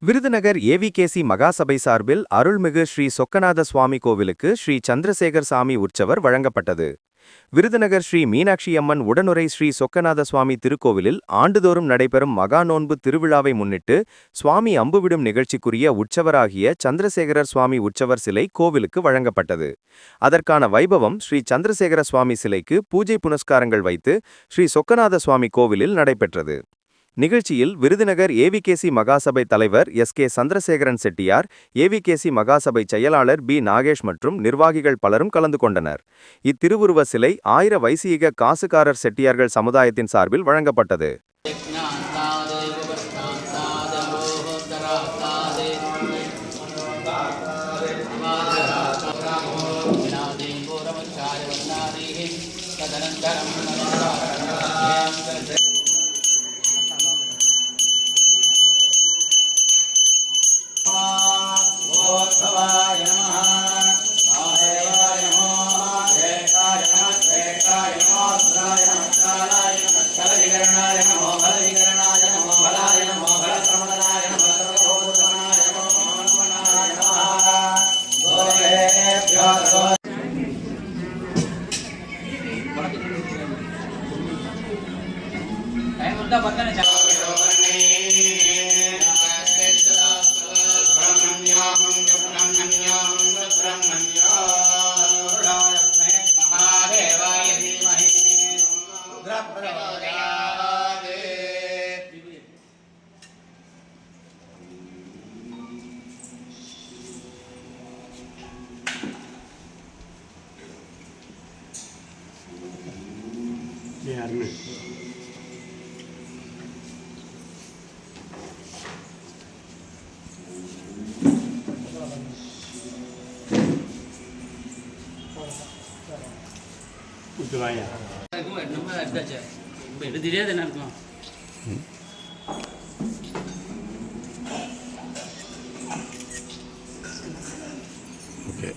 விருதுநகர் ஏவிகேசி மகாசபை சார்பில் அருள்மிகு ஸ்ரீ சொக்கநாத சுவாமி கோவிலுக்கு ஸ்ரீ சந்திரசேகர் சாமி உற்சவர் வழங்கப்பட்டது. விருதுநகர் ஸ்ரீ மீனாட்சியம்மன் உடனுறை ஸ்ரீ சொக்கநாத சுவாமி திருக்கோவிலில் ஆண்டுதோறும் நடைபெறும் மகா நோன்பு திருவிழாவை முன்னிட்டு சுவாமி அம்புவிடும் நிகழ்ச்சிக்குரிய உற்சவராகிய சந்திரசேகரர் சுவாமி உற்சவர் சிலை கோவிலுக்கு வழங்கப்பட்டது. அதற்கான வைபவம் ஸ்ரீ சந்திரசேகர சுவாமி சிலைக்கு பூஜை புனஸ்காரங்கள் வைத்து ஸ்ரீ சொக்கநாத சுவாமி கோவிலில் நடைபெற்றது. நிகழ்ச்சியில் விருதுநகர் ஏவிகேசி மகாசபை தலைவர் கே சந்திரசேகரன் செட்டியார், ஏவிகேசி மகாசபை செயலாளர் நாகேஷ் மற்றும் நிர்வாகிகள் பலரும் கலந்து கொண்டனர். இத்திருவுருவ சிலை 1000 வைசீக காசுகாரர் செட்டியார்கள் சமுதாயத்தின் சார்பில் வழங்கப்பட்டது. எடுத்துட்டே இருக்கும். ஓகே.